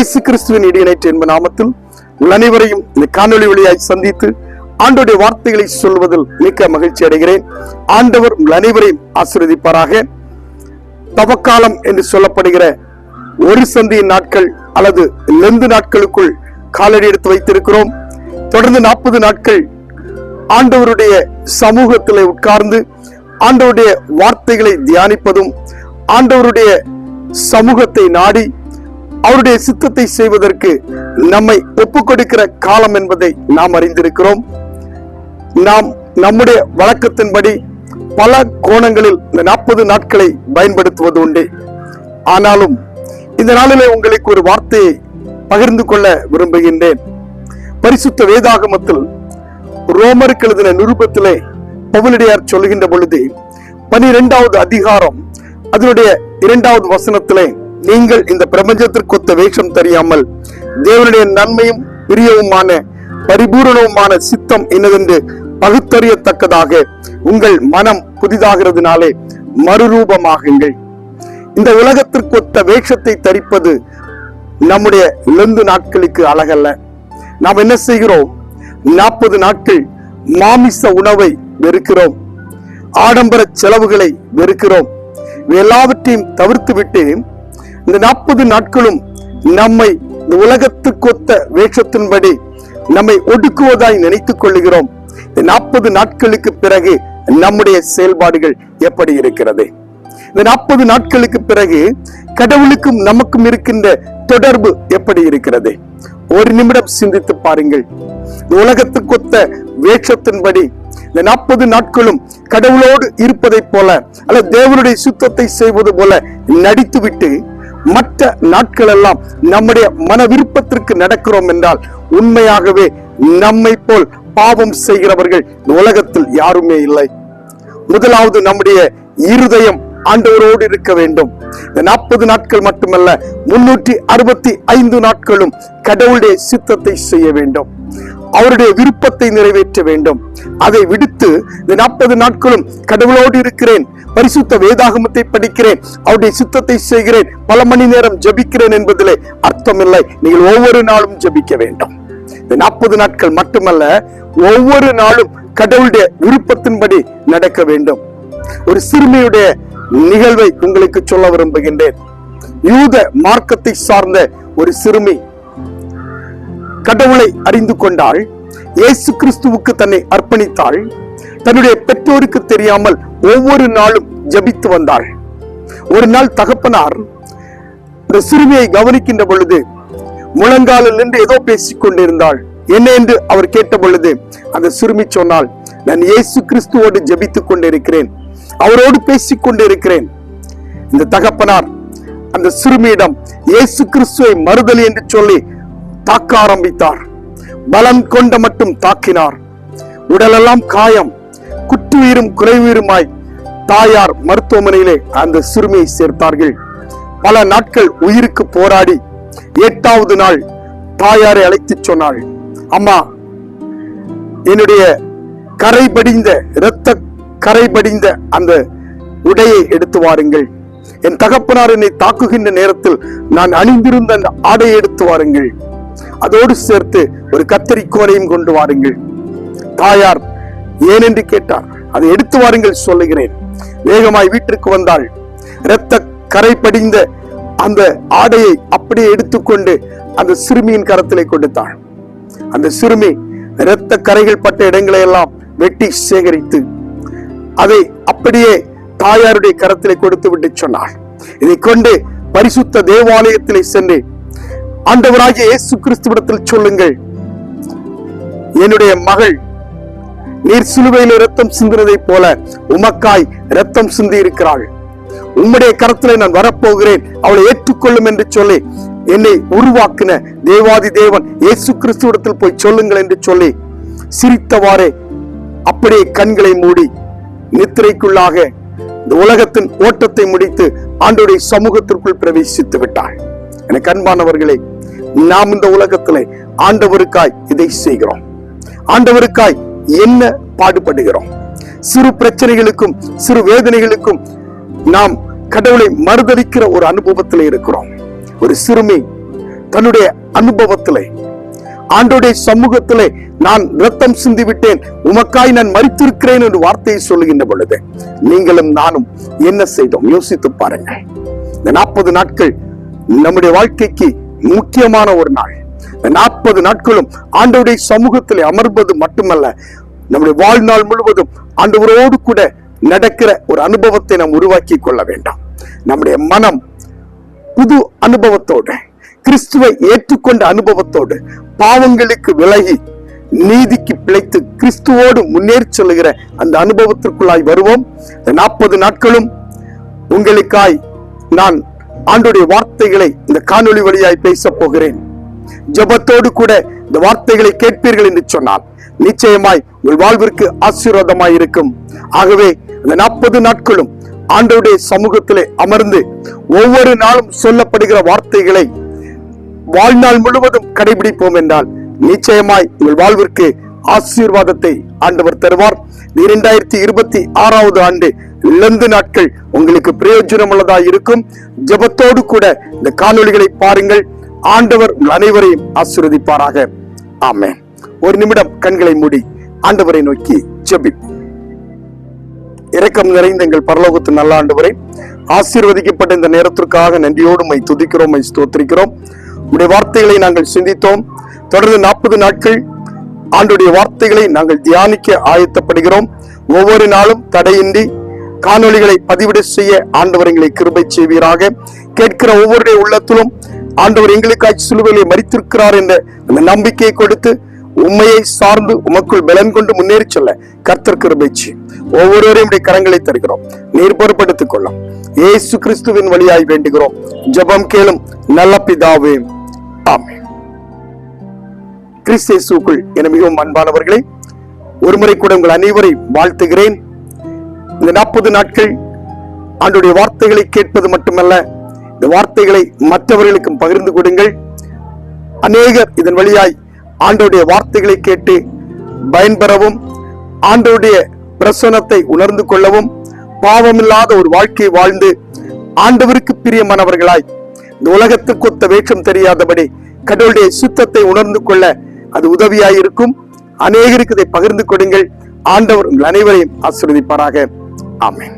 இயேசு கிறிஸ்துவின் இடையினைற்ற என்ப நாமத்தில் உங்கள் அனைவரையும் இந்த காணொலி வழியாய் சந்தித்து ஆண்டவருடைய வார்த்தைகளை சொல்வதில் மிக்க மகிழ்ச்சி அடைகிறேன். ஆண்டவர் உங்கள் அனைவரையும் ஆசீர்வதிப்பாராக. தவக்காலம் என்று சொல்லப்படுகிற ஒரு சந்தியின் நாட்கள் அல்லது லெந்து நாட்களுக்குள் காலடி எடுத்து வைத்திருக்கிறோம். தொடர்ந்து 40 நாட்கள் ஆண்டவருடைய சமூகத்தில் உட்கார்ந்து ஆண்டவருடைய வார்த்தைகளை தியானிப்பதும் ஆண்டவருடைய சமூகத்தை நாடி அவருடைய சித்தத்தை செய்வதற்கு நம்மை ஒப்புக் கொடுக்கிற காலம் என்பதை நாம் அறிந்திருக்கிறோம். நாம் நம்முடைய வழக்கத்தின்படி பல கோணங்களில் இந்த 40 நாட்களை பயன்படுத்துவது உண்டு. ஆனாலும் இந்த நாளிலே உங்களுக்கு ஒரு வார்த்தையை பகிர்ந்து கொள்ள விரும்புகின்றேன். பரிசுத்த வேதாகமத்தில் ரோமருக்கு எழுதின நிருபத்திலே பவுலடியார் சொல்லுகின்ற பொழுது 12வது அதிகாரம் அதனுடைய 2வது வசனத்திலே, நீங்கள் இந்த பிரபஞ்சத்திற்கொத்த வேஷம் தெரியாமல் தேவனுடைய நன்மையும் பிரியவுமான பரிபூரணவுமான சித்தம் என்னதென்று பகுத்தறியத்தக்கதாக உங்கள் மனம் புதிதாகிறதுனாலே மறுரூபமாகுங்கள். இந்த உலகத்திற்கொத்த வேஷத்தை தரிப்பது நம்முடைய லெந்து நாட்களுக்கு அழகல்ல. நாம் என்ன செய்கிறோம்? 40 நாட்கள் மாமிச உணவை வெறுக்கிறோம், ஆடம்பர செலவுகளை வெறுக்கிறோம். எல்லாவற்றையும் தவிர்த்து விட்டு இந்த 40 நாட்களும் நம்மை இந்த உலகத்துக்கொத்த வேஷத்தின்படி நம்மை ஒடுக்குவதாய் நினைத்துக் கொள்கிறோம். இந்த 40 நாட்களுக்கு பிறகு நம்முடைய செயல்பாடுகள் எப்படி இருக்கிறது? இந்த 40 நாட்களுக்கு பிறகு கடவுளுக்கும் நமக்கும் இருக்கின்ற தொடர்பு எப்படி இருக்கிறது? ஒரு நிமிடம் சிந்தித்து பாருங்கள். உலகத்துக்கொத்த வேஷத்தின்படி இந்த 40 நாட்களும் கடவுளோடு இருப்பதை போல அல்லது தேவனுடைய சுத்தத்தை செய்வது போல நடித்துவிட்டு மற்ற நாட்கள் எல்லாம் நம்முடைய மன விருப்பத்திற்கு நடக்கிறோம் என்றால் உண்மையாகவே நம்மை போல் பாவம் செய்கிறவர்கள் உலகத்தில் யாருமே இல்லை. முதலாவது நம்முடைய இருதயம் ஆண்டவரோடு இருக்க வேண்டும். இந்த 40 நாட்கள் மட்டுமல்ல, 365 நாட்களும் கடவுளுடைய சித்தத்தை செய்ய வேண்டும், அவருடைய விருப்பத்தை நிறைவேற்ற வேண்டும். அதை விடுத்து இந்த 40 நாட்களும் கடவுளோடு இருக்கிறேன், பரிசுத்த வேதாகமத்தை படிக்கிறேன், அவருடைய சித்தத்தை செய்கிறேன், பல மணி நேரம் ஜபிக்கிறேன் என்பதிலே அர்த்தமில்லை. நீங்கள் ஒவ்வொரு நாளும் ஜபிக்க வேண்டும். இந்த 40 நாட்கள் மட்டுமல்ல, ஒவ்வொரு நாளும் கடவுளுடைய விருப்பத்தின்படி நடக்க வேண்டும். ஒரு சிறுமியுடைய நிகழ்வை உங்களுக்கு சொல்ல விரும்புகின்றேன். யூத மார்க்கத்தை சார்ந்த ஒரு சிறுமி கடவுளை அறிந்து கொண்டாள், இயேசு கிறிஸ்துவுக்கு தன்னை அர்ப்பணித்தாள். தன்னுடைய பெற்றோருக்கு தெரியாமல் ஒவ்வொரு நாளும் ஜபித்து வந்தாள். ஒரு நாள் தகப்பனார் இந்த சிறுமியை கவனிக்கின்ற பொழுது முழங்காலில் நின்று ஏதோ பேசிக் கொண்டிருந்தாள். என்ன என்று அவர் கேட்ட பொழுது அந்த சிறுமி சொன்னாள், நான் இயேசு கிறிஸ்துவோடு ஜபித்துக் கொண்டிருக்கிறேன், அவரோடு பேசிக் கொண்டிருக்கிறேன். இந்த தகப்பனார் அந்த சிறுமியிடம் இயேசு கிறிஸ்துவை மறுதலி என்று சொல்லி தாக்க ஆரம்பித்தார். பலம் கொண்ட மட்டும் தாக்கினார். உடலெல்லாம் காயம், குற்றுயிரும் குறைவீருமாய் தாயார் மருத்துவமனையிலே அந்த சிறுமியை சேர்த்தார்கள். பல நாட்கள் உயிருக்கு போராடி 8வது நாள் தாயாரை அழைத்து சொன்னாள், அம்மா, என்னுடைய கரைபடிந்த இரத்த கரைபடிந்த அந்த உடையை எடுத்து வாருங்கள். என் தகப்பனார் என்னை தாக்குகின்ற நேரத்தில் நான் அணிந்திருந்த அந்த ஆடையை எடுத்து வாருங்கள். அதோடு சேர்த்து ஒரு கத்தரிக்கோலையும் கொண்டு வாருங்கள். தாயார் ஏனென்று கேட்டார். அதை எடுத்து வாருங்கள் சொல்லுகிறேன். வேகமாய் வீட்டிற்கு வந்தாள். இரத்த கரை படிந்த அந்த ஆடையை அப்படியே எடுத்துக்கொண்டு அந்த சிறுமியின் கரத்திலே கொடுத்தாள். அந்த சிறுமி இரத்த கரைகள் பட்ட இடங்களை எல்லாம் வெட்டி சேகரித்து அதை அப்படியே தாயாருடைய கரத்திலே கொடுத்து விட்டு சொன்னாள், இதை கொண்டு பரிசுத்த தேவாலயத்திலே சென்று ஆண்டவராகிய இயேசு கிறிஸ்துவிடத்தில் சொல்லுங்கள், என்னுடைய மகள் நீர் சிலுவையில் இரத்தம் சிந்தினதை போல உமக்காய் இரத்தம் சிந்தி இருக்கிறாள். உம்முடைய கரத்திலே நான் வரப்போகிறேன், அவளை ஏற்றுக்கொள்ளும் என்று சொல்லி என்னை உருவாக்கின தேவாதி தேவன் இயேசு கிறிஸ்துவிடத்தில் போய் சொல்லுங்கள் என்று சொல்லி சிரித்தவாறே அப்படியே கண்களை மூடி நித்திரைக்குள்ளாக இந்த உலகத்தின் ஓட்டத்தை முடித்து ஆண்டவருடைய சமூகத்திற்குள் பிரவேசித்து விட்டாள். எனக்கு அன்பானவர்களே, நாம் இந்த உலகத்திலே ஆண்டவருக்காய் இதை செய்கிறோம். ஆண்டவருக்காய் என்ன பாடுபடுகிறோம்? சிறு பிரச்சனைகளுக்கும் சிறு வேதனைகளுக்கும் நாம் கடவுளை மறுதலிக்கிற ஒரு அனுபவத்தில் இருக்கிறோம். ஒரு சிறுமி தன்னுடைய அனுபவத்திலே ஆண்டவருடைய சமூகத்திலே நான் ரத்தம் சிந்தி விட்டேன், உமக்காய் நான் மரித்திருக்கிறேன் என்று வார்த்தையை சொல்லுகின்ற பொழுது நீங்களும் நானும் என்ன செய்தோம் யோசித்து பாருங்க. இந்த 40 நாட்கள் நம்முடைய வாழ்க்கைக்கு முக்கியமான ஒரு நாள். இந்த 40 நாட்களும் ஆண்டவருடைய சமூகத்திலே அமர்வது மட்டுமல்ல, நம்முடைய வாழ்நாள் முழுவதும் ஆண்டவரோடு கூட நடக்கிற ஒரு அனுபவத்தை நாம் உருவாக்கி கொள்ள வேண்டாம். நம்முடைய மனம் புது அனுபவத்தோடு, கிறிஸ்துவை ஏற்றுக்கொண்ட அனுபவத்தோடு, பாவங்களுக்கு விலகி நீதிக்கு பிழைத்து கிறிஸ்துவோடு முன்னேறி செல்லுகிற அந்த அனுபவத்திற்குள்ளாய் வருவோம். 40 நாட்களும் உங்களுக்காய் நான் ஆண்டவருடைய வார்த்தைகளை இந்த காணொளி வழியாய் பேச போகிறேன். ஜெபத்தோடு கூட இந்த வார்த்தைகளை கேட்பீர்கள் என்று சொன்னால் நிச்சயமாய் உங்கள் வாழ்விற்கு ஆசீர்வாதமாய் இருக்கும். ஆகவே இந்த 40 நாட்களும் ஆண்டவருடைய சமூகத்திலே அமர்ந்து ஒவ்வொரு நாளும் சொல்லப்படுகிற வார்த்தைகளை வாழ்நாள் முழுவதும் கடைபிடிப்போம் என்றால் நிச்சயமாய் உங்கள் வாழ்விற்கு ஆசீர்வாதத்தை ஆண்டவர் தருவார். 2026 ஆண்டு லந்து நாட்கள் உங்களுக்கு பிரயோஜனம் உள்ளதா இருக்கும். ஜெபத்தோடு கூட இந்த காணொளிகளை பாருங்கள். ஆண்டவர் அனைவரையும் ஆசீர்வதிப்பாராக. ஆமென். ஒரு நிமிடம் கண்களை மூடி ஆண்டவரை நோக்கி ஜெபிப்போம். இரக்கம் நிறைந்த எங்கள் பரலோகத்து நல்ல ஆண்டவரே, ஆசீர்வதிக்கப்பட்ட இந்த நேரத்திற்காக நன்றியோடு மை துதிக்கிறோம், மை ஸ்தோத்திரிக்கிறோம். உடைய வார்த்தைகளை நாங்கள் சிந்தித்தோம். தொடர்ந்து 40 நாட்கள் ஆண்டுடைய வார்த்தைகளை நாங்கள் தியானிக்க ஆயத்தப்படுகிறோம். ஒவ்வொரு நாளும் தடையின்றி காணொளிகளை பதிவிட செய்ய ஆண்டவர் எங்களை கிருபை செய்வீராக. கேட்கிற ஒவ்வொருடைய உள்ளத்திலும் ஆண்டவர் எங்களுக்காய் சிலுவையிலே மரித்திருக்கிறார் என்ற அந்த நம்பிக்கையை கொடுத்து உண்மையை சார்ந்து உமக்குள் பலன் கொண்டு முன்னேறி செல்ல கர்த்தர் கிருபை செய்யும். ஒவ்வொருவரையும் கரங்களை தருகிறோம், நீர் பொறுப்படுத்திக் கொள்ளும். இயேசு கிறிஸ்துவின் வழியாய் வேண்டுகிறோம், ஜெபம் கேளும் நல்ல பிதாவே, ஆமென். கிறிஸ்து இயேசுவுக்குள் என மிகவும் அன்பானவர்களே, ஒருமுறை கூட உங்கள் அனைவரை வாழ்த்துகிறேன். இந்த 40 நாட்கள் ஆண்டவருடைய வார்த்தைகளை கேட்பது மட்டுமல்ல, இந்த வார்த்தைகளை மற்றவர்களுக்கும் பகிர்ந்து கொடுங்கள். அநேகர் இதன் வழியாய் ஆண்டவருடைய வார்த்தைகளை கேட்டு பயன்பெறவும், ஆண்டவருடைய பிரசன்னத்தை உணர்ந்து கொள்ளவும், பாவமில்லாத ஒரு வாழ்க்கை வாழ்ந்து ஆண்டவருக்கு பிரியமானவர்களாய் இந்த உலகத்துக்கு ஒத்த வேஷம் தெரியாதபடி கடவுளுடைய சுத்தத்தை உணர்ந்து கொள்ள அது உதவியாயிருக்கும். அநேகருக்கு இதை பகிர்ந்து கொடுங்கள். ஆண்டவர் உங்கள் அனைவரையும் ஆசீர்வதிப்பாராக. ஆமென்.